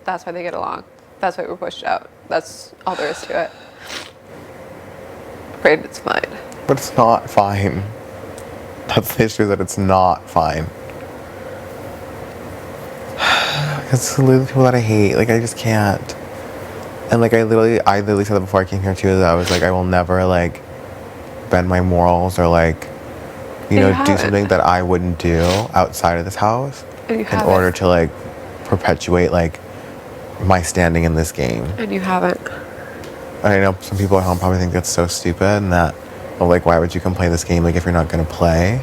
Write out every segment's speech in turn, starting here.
That's why they get along. That's why we're pushed out. That's all there is to it. Breydon's fine. But it's not fine. That's the issue, that it's not fine. It's literally people that I hate. Like, I just can't. And like, I literally said that before I came here too, that I was like, I will never like bend my morals or like, you know, do something that I wouldn't do outside of this house in order to like perpetuate like my standing in this game. And you haven't. And I know some people at home probably think that's so stupid and that, well, like, why would you come play this game like if you're not gonna play?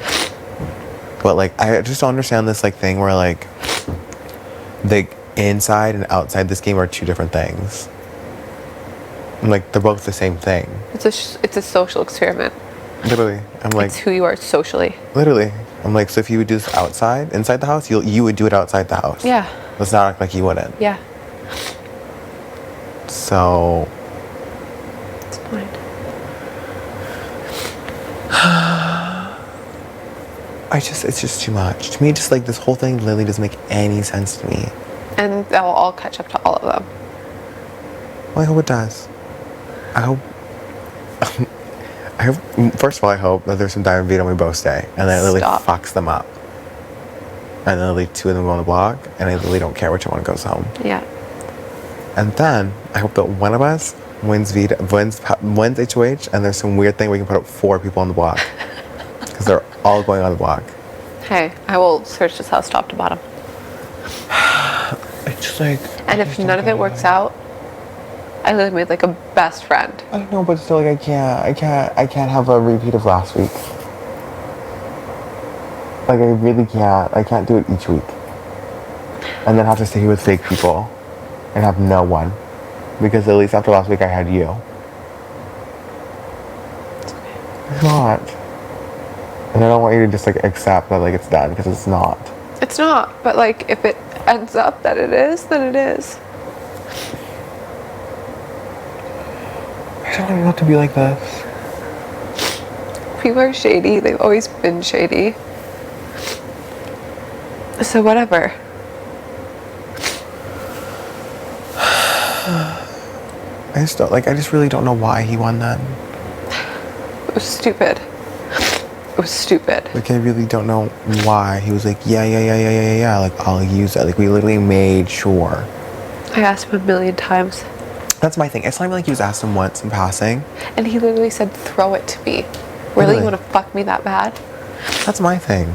But like, I just don't understand this like thing where like the inside and outside this game are two different things. And, like, they're both the same thing. It's a social experiment. Literally, I'm like, it's who you are socially. Literally, I'm like, so if you would do this inside the house, you would do it outside the house. Yeah. Let's not act like you wouldn't. Yeah. So. It's fine. It's just too much. To me, just like this whole thing literally doesn't make any sense to me. And that will all catch up to all of them. Well, I hope it does. I hope. First of all, I hope that there's some diamond veto and we both stay, and then it literally fucks them up. And then literally two of them go on the block, and I literally don't care which one goes home. Yeah. And then I hope that one of us wins HOH, and there's some weird thing where we can put up 4 people on the block because they're all going on the block. Hey, I will search this house top to bottom. It's just like. And if none of it works out, I literally made like a best friend. I know, but still, like, I can't have a repeat of last week. Like, I really can't. I can't do it each week. And then have to stay here with fake people and have no one. Because at least after last week, I had you. It's okay. It's not. And I don't want you to just, like, accept that, like, it's done, because it's not. It's not, but, like, if it ends up that it is, then it is. I don't want it not to be like this. People are shady. They've always been shady. So whatever. I just really don't know why he won that. It was stupid. It was stupid. Like, I really don't know why. He was like, yeah, like, I'll use that. Like, we literally made sure. I asked him 1,000,000 times. That's my thing. It's not even like he was asked him once in passing. And he literally said, throw it to me. Really? You want to fuck me that bad? That's my thing.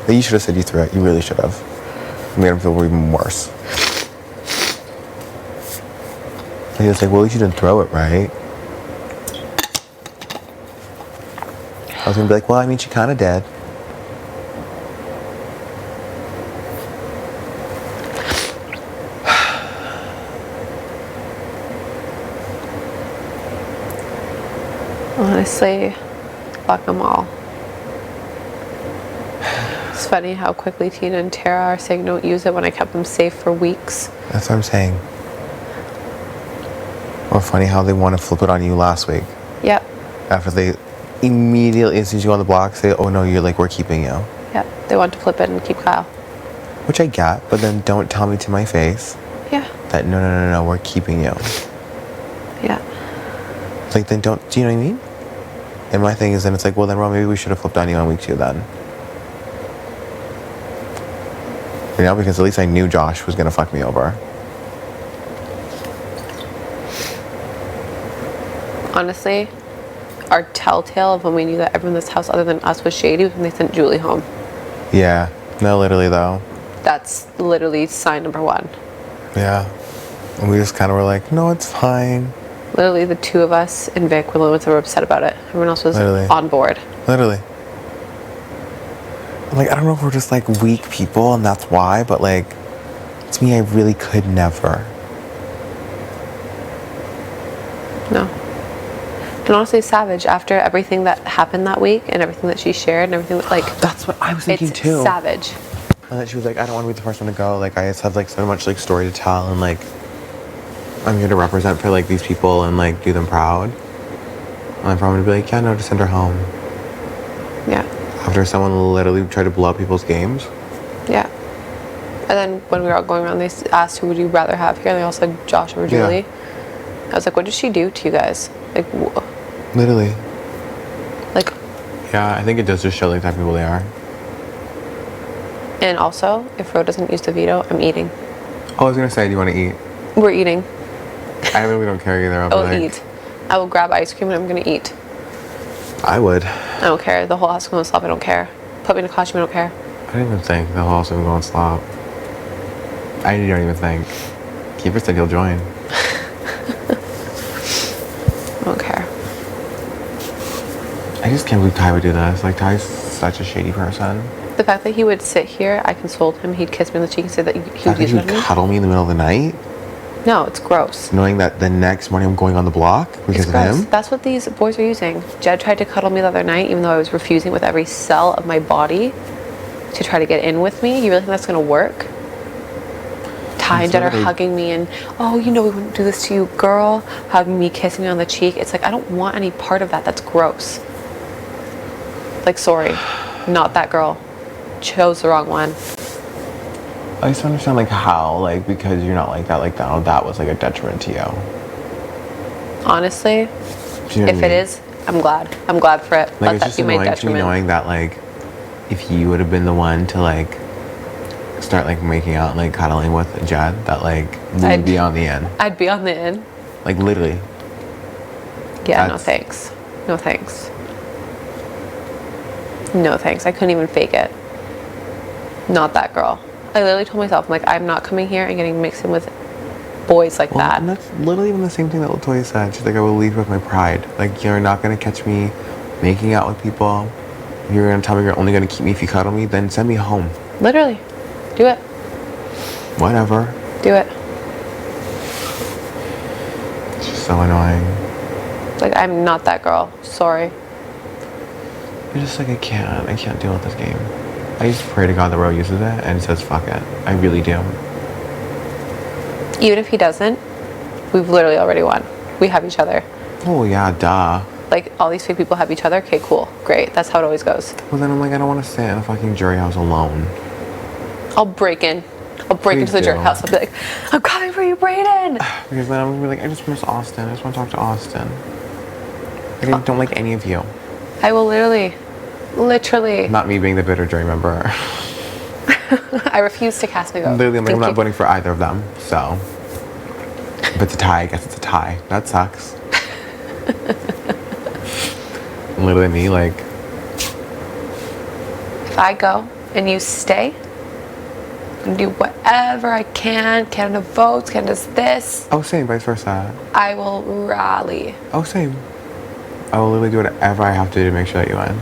But you should have said you threw it. You really should have. Made him feel even worse. And he was like, well, you didn't throw it, right? I was going to be like, well, I mean, she kind of did. Honestly, fuck them all. It's funny how quickly Tina and Tara are saying don't use it when I kept them safe for weeks. That's what I'm saying. Or funny how they want to flip it on you last week. Yep. After they immediately, as soon as you go on the block, say, oh no, you're like, we're keeping you. Yep. They want to flip it and keep Kyle. Which I get, but then don't tell me to my face. Yeah. That no, we're keeping you. Yeah. Like, then don't, do you know what I mean? And my thing is, then it's like, well, then, well, maybe we should have flipped on you on week 2 then. You know, because at least I knew Josh was going to fuck me over. Honestly, our telltale of when we knew that everyone in this house other than us was shady was when they sent Julie home. Yeah. No, literally, though. That's literally sign number 1. Yeah. And we just kind of were like, no, it's fine. Literally, the 2 of us and Vic were the ones that were upset about it. Everyone else was on board. Literally. Like, I don't know if we're just, like, weak people and that's why, but, like, to me, I really could never. No. And honestly, Savage, after everything that happened that week and everything that she shared and everything that, like... That's what I was thinking, too. It's Savage. And then she was like, I don't want to be the first one to go. Like, I just have, like, so much, like, story to tell and, like... I'm here to represent for, like, these people and, like, do them proud. And I'm probably going to be like, yeah, no, just send her home. Yeah. After someone literally tried to blow up people's games. Yeah. And then when we were all going around, they asked who would you rather have here, and they all said Josh or Yeah. Julie. I was like, what did she do to you guys? Like, Literally. like, Yeah, I think it does just show like the type of people they are. and also, if Ro doesn't use the veto, I'm eating. Oh, I was gonna say, do you want to eat? We're eating. I really don't care either. I will eat. I will grab ice cream and I'm gonna eat. I would. I don't care. The whole house is going to slop. I don't care. Put me in a costume. I don't care. I didn't even think the whole house would go and slop. I don't even think. Keeper said he'll join. I don't care. I just can't believe Ty would do this. Like, Ty's such a shady person. The fact that he would sit here, I consoled him, he'd kiss me on the cheek and say that he would use He it would on me. cuddle me in the middle of the night, No, it's gross. knowing that the next morning I'm going on the block because It's of gross. him. That's what these boys are using. Jed tried to cuddle me the other night, even though I was refusing with every cell of my body to try to get in with me. You really think that's going to work? Ty and Jed are hugging me and, oh, you know we wouldn't do this to you, girl. Hugging me, kissing me on the cheek. It's like, I don't want any part of that. That's gross. Like, sorry. Not that girl. Chose the wrong one. I just don't understand, like, how, like, because you're not like that, that was, like, a detriment to you. Honestly, Do you know what I if mean? it is, I'm glad. I'm glad for it. Like, Let it's that just be my annoying to me detriment. knowing that, like, if you would have been the one to, like, start, like, making out, like, cuddling with Jed, that, like, would be on the end. I'd be on the end. Like, literally. Yeah, no That's- thanks. No thanks. No thanks. I couldn't even fake it. Not that girl. I literally told myself, I'm like, I'm not coming here and getting mixed in with boys like Well, that. and that's literally even the same thing that Latoya said. She's like, I will leave with my pride. Like, you're not going to catch me making out with people. You're going to tell me you're only going to keep me if you cuddle me. Then send me home. Literally. Do it. Whatever. Do it. It's just so annoying. Like, I'm not that girl. Sorry. I'm just like, I can't deal with this game. I just pray to God that Ro uses it and says, fuck it. I really do. Even if he doesn't, we've literally already won. We have each other. Oh, yeah, duh. Like, all these fake people have each other. Okay, cool. Great. That's how it always goes. Well, then I'm like, I don't want to sit in a fucking jury house alone. I'll break in. I'll break Please into the do. jury house. I'll be like, I'm coming for you, Breydon. Because then I'm going to be like, I just miss Austin. I just want to talk to Austin. Like, I don't like any of you. I will literally. Not me being the bitter jury member. I refuse to cast my vote. Literally, I'm, like, I'm Thank not you. voting for either of them, so. If it's a tie, I guess it's a tie. That sucks. Literally me, like, If I go and you stay, I'm gonna do whatever I can. Canada votes, Canada's this. oh, same, vice versa. I will rally. Oh, same. I will literally do whatever I have to do to make sure that you win.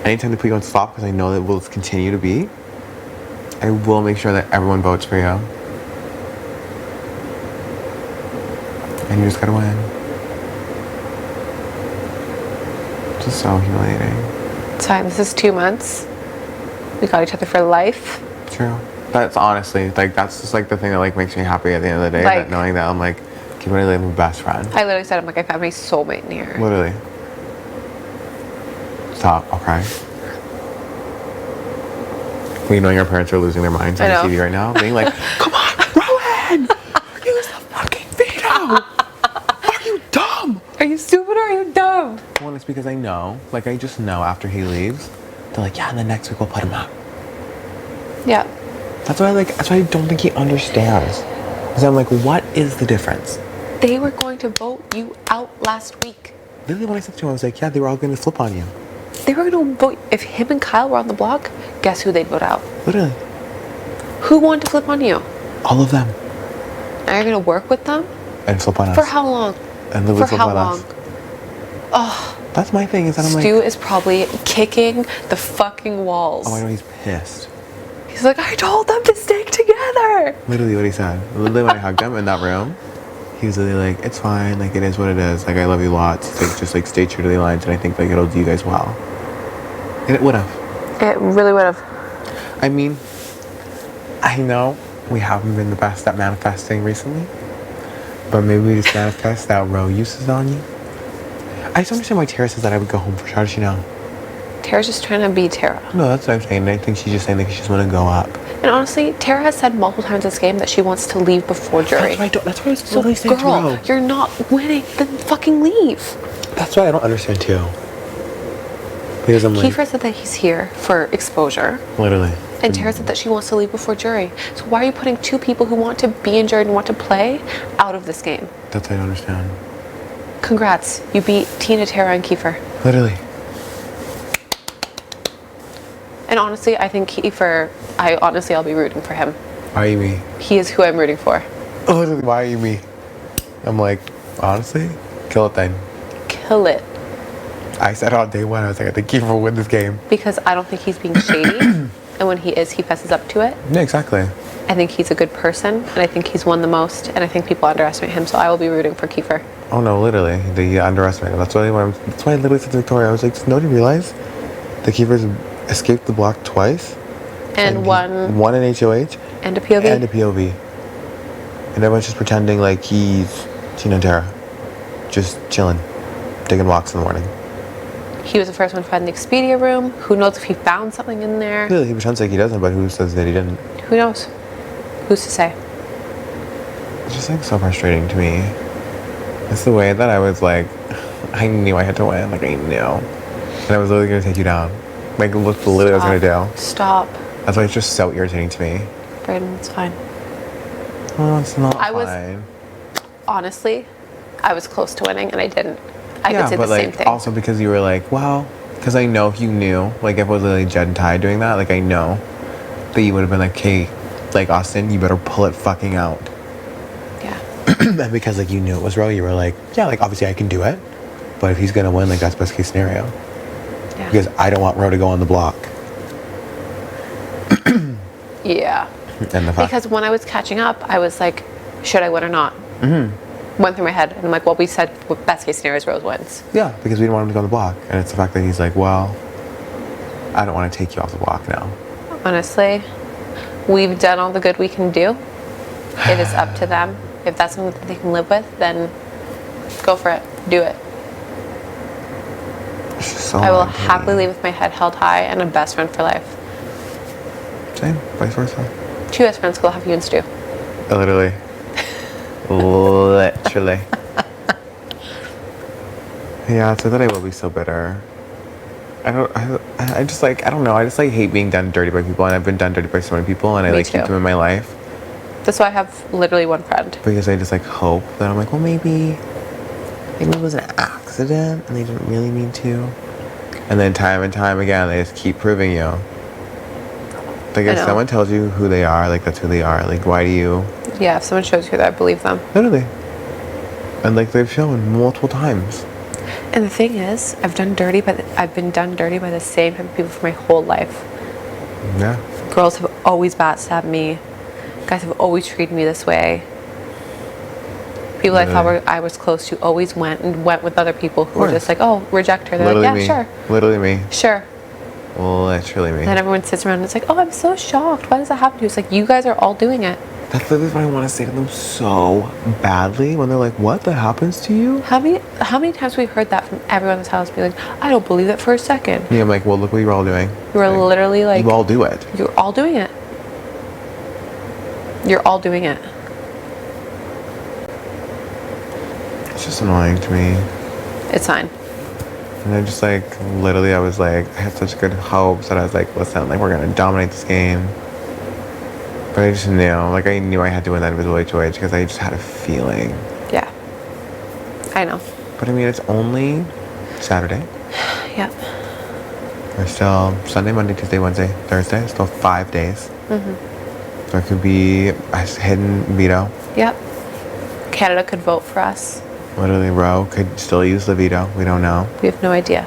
Anytime the plea don't stop, because I know that it will continue to be, I will make sure that everyone votes for you. And you just gotta win. Just so humiliating. It's fine. This is 2 months. We got each other for life. True. That's honestly, like, that's just, like, the thing that, like, makes me happy at the end of the day. Like- That knowing that I'm, like, Kimberly, my best friend. I literally said, I'm like, I found my soulmate in here. Literally. Stop. I'll cry. We knowing our parents are losing their minds on I know. TV right now, being like, "Come on, Rowan, use the fucking veto. Are you dumb?" Are you stupid or are you dumb? Well, it's because I know, like, I just know after he leaves, they're like, "Yeah, and then next week we'll put him up." Yeah. That's why, that's why I don't think he understands. Because I'm like, what is the difference? They were going to vote you out last week. Literally, when I said to him, I was like, "Yeah, they were all going to flip on you." They were going to vote. If him and Kyle were on the block, guess who they'd vote out? Literally, Who wanted to flip on you? all of them, Are you going to work with them? and flip on us. For how long? And literally For flip how on long? us. That's my thing. Is that I'm like, Stu is probably kicking the fucking walls. oh, I know he's pissed. He's like, I told them to stick together. Literally what he said. Literally when I hugged him in that room, he was literally like, "It's fine, like, it is what it is. Like, I love you lots. It's like, just, like, stay true to the lines, and I think, like, it'll do you guys well." And it would have. It really would have. I mean, I know we haven't been the best at manifesting recently, but maybe we just manifest that Ro uses on you. I just don't understand why Tara says that I would go home for sure. How does she know? Tara's just trying to be Tara. No, that's what I'm saying. I think she's just saying that she just want to go up. And honestly, Tara has said multiple times this game that she wants to leave before jury. That's why I was So, literally saying to girl, Ro. you're not winning. Then fucking leave. That's why I don't understand too. Because I'm like, Kiefer said that he's here for exposure. literally. And Tara said that she wants to leave before jury. So why are you putting two people who want to be in jury and want to play out of this game? That's what I don't understand. Congrats. You beat Tina, Tara, and Kiefer. Literally. And honestly, I think Kiefer, I'll be rooting for him. Why are you me? He is who I'm rooting for. Literally, why are you me? I'm like, honestly, kill it then. Kill it. I said on day one, I was like, I think Kiefer will win this game. Because I don't think he's being shady. And when he is, he fesses up to it. Yeah, exactly. I think he's a good person. And I think he's won the most. And I think people underestimate him. So I will be rooting for Kiefer. Oh no, literally, they underestimate him. That's why I literally said to Victoria, I was like, does nobody realize that Kiefer's escaped the block twice? And one in HOH. And a POV. And a POV. And everyone's just pretending like he's Tina and Tara. Just chilling. Taking walks in the morning. He was the first one to find the Expedia room. Who knows if he found something in there? Clearly, he pretends like he doesn't, but who says that he didn't? Who knows? Who's to say? It's just like so frustrating to me. It's the way that I was like, I knew I had to win. Like, I knew. And I was literally going to take you down. Like, look, literally what I was going to do. Stop. That's why it's just so irritating to me. Breydon, it's fine. Oh, it's not fine. Honestly, I was close to winning and I didn't. I could say the same thing. Also because you were like, well, because I know if you knew, like if it was literally Jed and Ty doing that, like I know that you would have been like, hey, like Austin, you better pull it fucking out. Yeah. And because like you knew it was Ro, you were like, yeah, like obviously I can do it, but if he's gonna win, like that's best case scenario. Yeah. Because I don't want Ro to go on the block. Yeah. And the fact Because when I was catching up, I was like, should I win or not? Mm-hmm. Went through my head, and I'm like, well, we said best case scenario is Rose wins. Yeah, because we didn't want him to go on the block, and it's the fact that he's like, well, I don't want to take you off the block now. Honestly, we've done all the good we can do. It is up to them. If that's something that they can live with, then go for it. Do it. It's just so I will annoying to happily me. leave with my head held high and a best friend for life. Same, vice versa. Two best friends will have you and Stu. Literally. Literally. Yeah, so that I will be so bitter. I just like, I don't know, I just like hate being done dirty by people, and I've been done dirty by so many people, and I Me like keep too. them in my life. That's why I have literally one friend. Because I just like hope that I'm like, well, maybe it was an accident and they didn't really mean to. And then time and time again, they just keep proving you. Like if know. someone tells you who they are, like that's who they are. Like why do you? Yeah, if someone shows you that, believe them. Literally. And like they've shown multiple times. And the thing is, I've been done dirty by the same type of people for my whole life. Yeah. Girls have always backstabbed me. Guys have always treated me this way. People I thought I was close to always went with other people who were just like, oh, reject her. They're Literally like, me. yeah, sure. Literally me. Sure. Literally me. And then everyone sits around and it's like, oh, I'm so shocked. Why does that happen to you? It's like, you guys are all doing it. That's literally what I want to say to them so badly when they're like, what? That happens to you? How many times have we heard that from everyone in this house? Be like, I don't believe it for a second. Yeah, I'm like, well, look what you're all doing. You are literally like, you all do it. You're all doing it. You're all doing it. It's just annoying to me. It's fine. And I just like, literally, I was like, I had such good hopes that I was like, listen, like, we're going to dominate this game. But I just knew, like, I knew I had to win that individual HOH because I just had a feeling. Yeah. I know. But I mean, it's only Saturday. Yep. There's still Sunday, Monday, Tuesday, Wednesday, Thursday. Still 5 days. Mm-hmm. So it could be a hidden veto. Yep. Canada could vote for us. Literally, Ro could still use the veto. We don't know. We have no idea.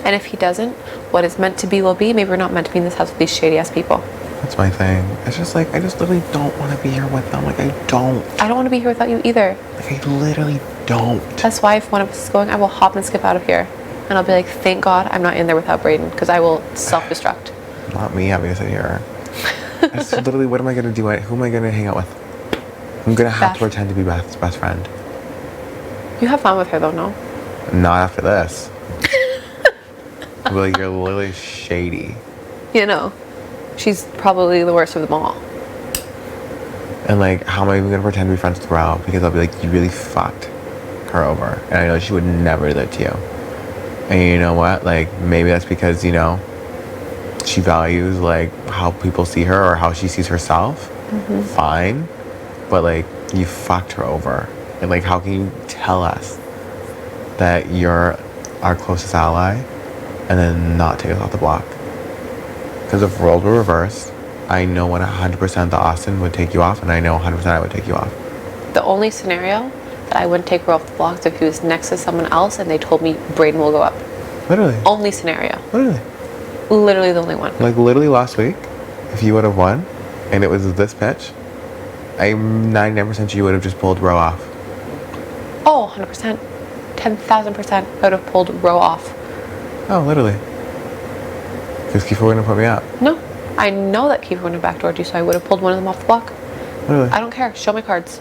And if he doesn't, what is meant to be will be. Maybe we're not meant to be in this house with these shady ass people. That's my thing. It's just like, I just literally don't want to be here with them. Like, I don't. I don't want to be here without you either. Like, I literally don't. That's why if one of us is going, I will hop and skip out of here. And I'll be like, thank God I'm not in there without Breydon, because I will self-destruct. Not me having to sit here. It's literally, what am I going to do? Who am I going to hang out with? I'm going to have to pretend to be Beth's best friend. You have fun with her though, no? Not after this. I'll be like, you're literally shady. You know. She's probably the worst of them all. And like, how am I even gonna pretend to be friends with Ro? Because I'll be like, you really fucked her over. And I know she would never do that to you. And you know what? Like, maybe that's because, you know, she values like how people see her or how she sees herself. Fine. But like, you fucked her over. And like, how can you tell us that you're our closest ally and then not take us off the block? Because if roles were reversed, I know 100% that Austin would take you off, and I know 100% I would take you off. The only scenario that I wouldn't take her off the block is if he was next to someone else and they told me Breydon will go up. Literally. Only scenario. Literally. Literally the only one. Like, literally last week, if you would have won, and it was this pitch, I'm 99% sure you would have just pulled Ro off. Oh, 100%. 10,000%. I would have pulled Ro off. Oh, literally. Because Kiefer wouldn't have put me up. No. I know that Kiefer wouldn't have backdoored you, so I would have pulled one of them off the block. Literally. I don't care. Show my cards.